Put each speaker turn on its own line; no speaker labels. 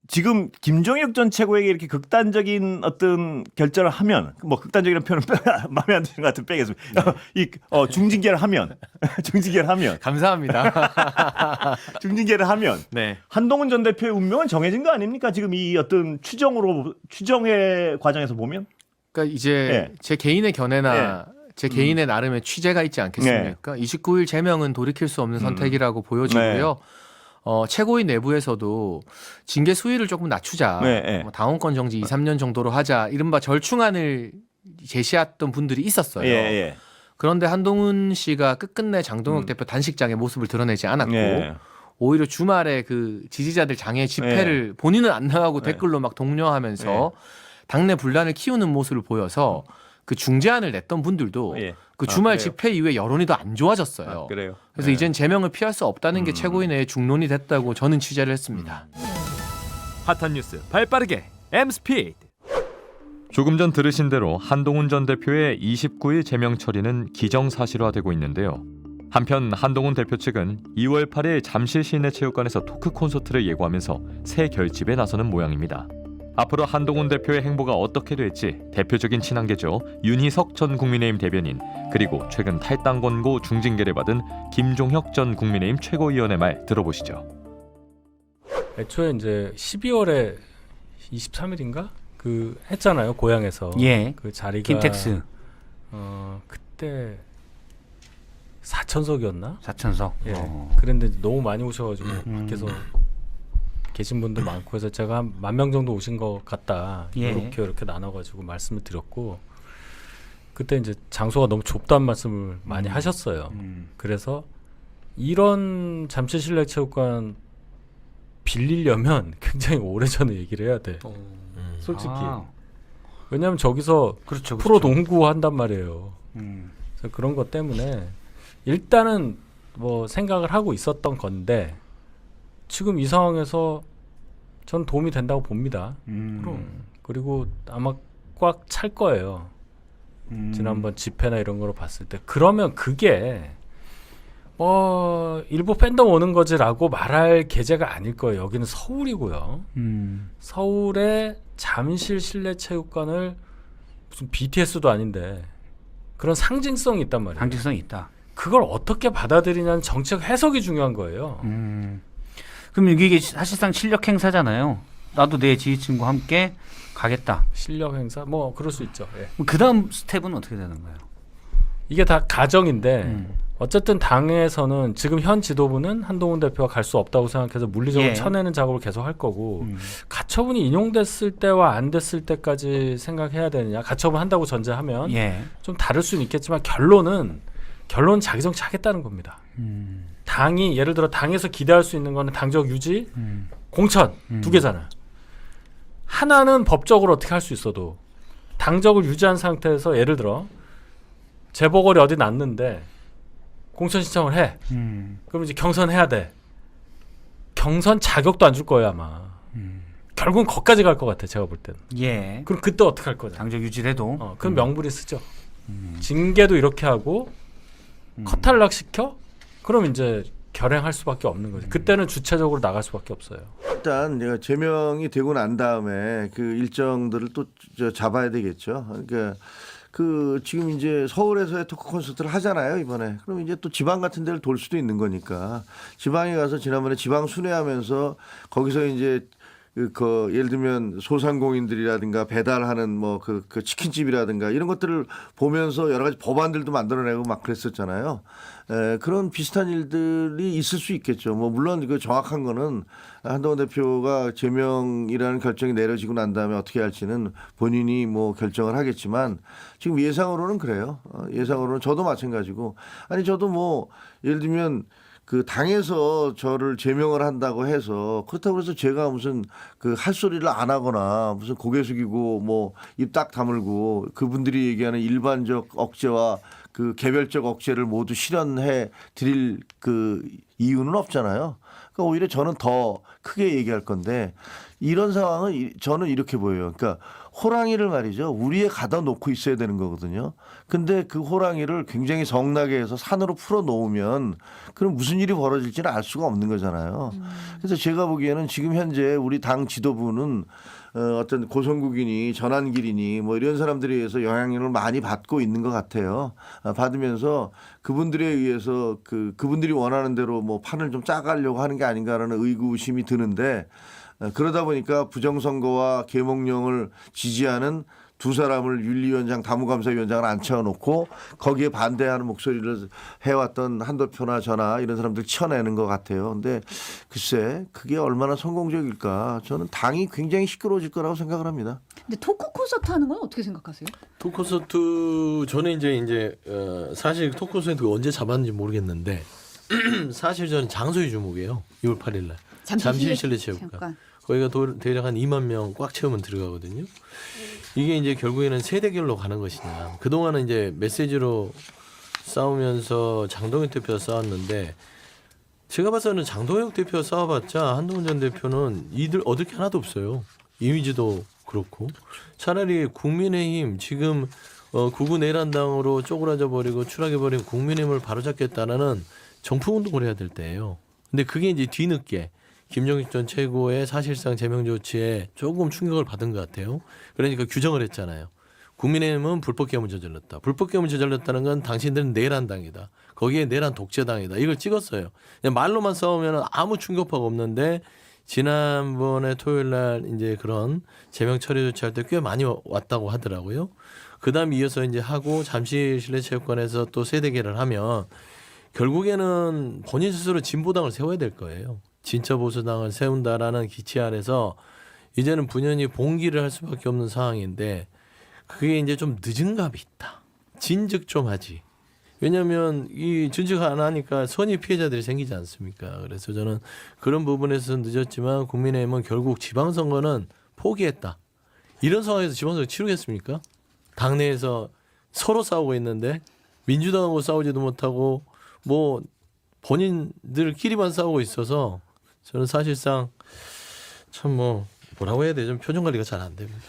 지금 김종혁 전 최고에게 이렇게 극단적인 어떤 결정을 하면 뭐 극단적이라는 표현은 마음에 안 드는 것 같은 빼겠습니다. 중징계를 하면 중징계를 하면
감사합니다.
중징계를 하면
네.
한동훈 전 대표의 운명은 정해진 거 아닙니까? 지금 이 어떤 추정의 과정에서 보면
그러니까 이제
네.
제 개인의 견해나 제 개인의 나름의 취재가 있지 않겠습니까? 29일 제명은 돌이킬 수 없는 선택이라고 보여지고요. 최고위 내부에서도 징계 수위를 조금 낮추자. 뭐 당원권 정지 2, 3년 정도로 하자. 이른바 절충안을 제시했던 분들이 있었어요. 그런데 한동훈 씨가 끝끝내 장동혁 대표 단식장의 모습을 드러내지 않았고 오히려 주말에 그 지지자들 장애 집회를 본인은 안 나가고 댓글로 막 독려하면서 당내 분란을 키우는 모습을 보여서 그 중재안을 냈던 분들도 그 주말 집회 이후에 여론이 더 안 좋아졌어요. 그래서 이젠 제명을 피할 수 없다는 게 최고위 내에 중론이 됐다고 저는 취재를 했습니다.
핫한 뉴스 발빠르게 M스피드.
조금 전 들으신 대로 한동훈 전 대표의 29일 제명 처리는 기정사실화되고 있는데요. 한편 한동훈 대표 측은 2월 8일 잠실 시내체육관에서 토크 콘서트를 예고하면서 새 결집에 나서는 모양입니다. 앞으로 한동훈 대표의 행보가 어떻게 될지 대표적인 친한계죠. 윤희석 전 국민의힘 대변인 그리고 최근 탈당 권고 중징계를 받은 김종혁 전 국민의힘 최고위원의 말 들어보시죠.
애초에 이제 12월에 23일인가 그 했잖아요 고향에서. 그 자리가
김택스.
그때 4천석이었나?
4천석.
그런데 너무 많이 오셔가지고 밖에서 계신 분들 많고 해서 제가 한 10,000명 정도 오신 것 같다. 이렇게 나눠가지고 말씀을 드렸고 그때 이제 장소가 너무 좁다는 말씀을 많이 하셨어요. 그래서 이런 잠실 실내체육관 빌리려면 굉장히 오래전에 얘기를 해야 돼. 솔직히. 왜냐하면 저기서 프로 농구 한단 말이에요. 그래서 그런 것 때문에 일단은 뭐 생각을 하고 있었던 건데 지금 이 상황에서 전 도움이 된다고 봅니다. 그리고 아마 꽉 찰 거예요. 지난번 집회나 이런 거로 봤을 때. 그러면 그게 일부 팬덤 오는 거지라고 말할 계제가 아닐 거예요. 여기는 서울이고요. 서울의 잠실 실내체육관을 무슨 BTS도 아닌데 그런 상징성이 있단 말이에요.
상징성이 있다.
그걸 어떻게 받아들이냐는 정책 해석이 중요한 거예요.
그럼 이게 사실상 실력 행사잖아요. 나도 내 지지층과 함께 가겠다.
실력 행사? 뭐 그럴 수 있죠.
그 다음 스텝은 어떻게 되는 거예요?
이게 다 가정인데 어쨌든 당에서는 지금 현 지도부는 한동훈 대표가 갈 수 없다고 생각해서 물리적으로 쳐내는 작업을 계속 할 거고 가처분이 인용됐을 때와 안 됐을 때까지 생각해야 되느냐. 가처분 한다고 전제하면 좀 다를 수는 있겠지만 결론은 자기 정치 하겠다는 겁니다. 당이 예를 들어 당에서 기대할 수 있는 거는 당적 유지, 공천 두 개잖아요. 하나는 법적으로 어떻게 할 수 있어도 당적을 유지한 상태에서 예를 들어 재보궐이 어디 났는데 공천 신청을 해. 그럼 이제 경선해야 돼. 경선 자격도 안 줄 거예요 아마. 결국은 거기까지 갈 것 같아 제가 볼 때는. 그럼 그때 어떻게 할 거냐.
당적 유지돼도.
그럼 명분이 쓰죠. 징계도 이렇게 하고 커탈락 시켜? 그럼 이제 결행할 수밖에 없는 거지. 그때는 주체적으로 나갈 수밖에 없어요.
일단 내가 제명이 되고 난 다음에 그 일정들을 또 잡아야 되겠죠. 그러니까 그 지금 이제 서울에서의 토크 콘서트를 하잖아요 이번에. 그럼 이제 또 지방 같은 데를 돌 수도 있는 거니까 지방에 가서 지난번에 지방 순회하면서 거기서 이제 그 예를 들면 소상공인들이라든가 배달하는 뭐 그 치킨집이라든가 이런 것들을 보면서 여러 가지 법안들도 만들어내고 막 그랬었잖아요. 그런 비슷한 일들이 있을 수 있겠죠. 뭐 물론 그 정확한 거는 한동훈 대표가 제명이라는 결정이 내려지고 난 다음에 어떻게 할지는 본인이 뭐 결정을 하겠지만 지금 예상으로는 그래요. 예상으로는 저도 마찬가지고 아니 저도 뭐 예를 들면 그 당에서 저를 제명을 한다고 해서 그렇다고 해서 제가 무슨 그 할 소리를 안 하거나 무슨 고개 숙이고 뭐 입 딱 다물고 그분들이 얘기하는 일반적 억제와 그 개별적 억제를 모두 실현해 드릴 그 이유는 없잖아요. 그러니까 오히려 저는 더 크게 얘기할 건데 이런 상황은 저는 이렇게 보여요. 그러니까 호랑이를 말이죠. 우리에 가다 놓고 있어야 되는 거거든요. 근데 그 호랑이를 굉장히 성나게 해서 산으로 풀어 놓으면 그럼 무슨 일이 벌어질지는 알 수가 없는 거잖아요. 그래서 제가 보기에는 지금 현재 우리 당 지도부는 어떤 고성국이니 전환길이니 뭐 이런 사람들에 의해서 영향력을 많이 받고 있는 것 같아요. 받으면서 그분들에 의해서 그분들이 원하는 대로 뭐 판을 좀 짜가려고 하는 게 아닌가라는 의구심이 드는데 그러다 보니까 부정선거와 계몽령을 지지하는 두 사람을 윤리위원장, 다무감사위원장을 앉혀놓고 거기에 반대하는 목소리를 해왔던 한도표나 저나 이런 사람들 쳐내는 것 같아요. 근데 글쎄 그게 얼마나 성공적일까. 저는 당이 굉장히 시끄러워질 거라고 생각을 합니다.
근데 토크 콘서트 하는 건 어떻게 생각하세요?
토크 콘서트 저는 이제 사실 토크 콘서트가 언제 잡았는지 모르겠는데 사실 저는 장소의 주목이에요. 6월 8일 날. 잠실 실내체육관. 거기가 대략 한 2만 명 꽉 채우면 들어가거든요. 이게 이제 결국에는 세대결로 가는 것이냐. 그동안은 이제 메시지로 싸우면서 장동혁 대표가 싸웠는데 제가 봐서는 장동혁 대표가 싸워봤자 한동훈 전 대표는 이들 얻을 게 하나도 없어요. 이미지도 그렇고. 차라리 국민의힘 지금 구구 내란당으로 쪼그라져 버리고 추락해버린 국민의힘을 바로잡겠다는 정풍운동을 해야 될 때예요. 근데 그게 이제 뒤늦게 김종익 전 최고의 사실상 제명 조치에 조금 충격을 받은 것 같아요. 그러니까 규정을 했잖아요. 국민의힘은 불법개혁을 저질렀다. 불법개혁을 저질렀다는 건 당신들은 내란당이다. 거기에 내란 독재당이다. 이걸 찍었어요. 그냥 말로만 싸우면 아무 충격파가 없는데 지난번에 토요일 날 이제 그런 제명 처리 조치할 때 꽤 많이 왔다고 하더라고요. 그다음 이어서 이제 하고 잠실 실내체육관에서 또 세대결을 하면 결국에는 본인 스스로 진보당을 세워야 될 거예요. 진짜 보수당을 세운다라는 기치 아래서 이제는 분연히 봉기를 할 수밖에 없는 상황인데 그게 이제 좀 늦은 감이 있다. 진즉 좀 하지. 왜냐하면 이 진즉 안 하니까 선의 피해자들이 생기지 않습니까? 그래서 저는 그런 부분에서 늦었지만 국민의힘은 결국 지방선거는 포기했다. 이런 상황에서 지방선거 치르겠습니까? 당내에서 서로 싸우고 있는데 민주당하고 싸우지도 못하고 뭐 본인들끼리만 싸우고 있어서 저는 사실상 참 뭐라고 해야 되죠? 표정 관리가 잘 안 됩니다.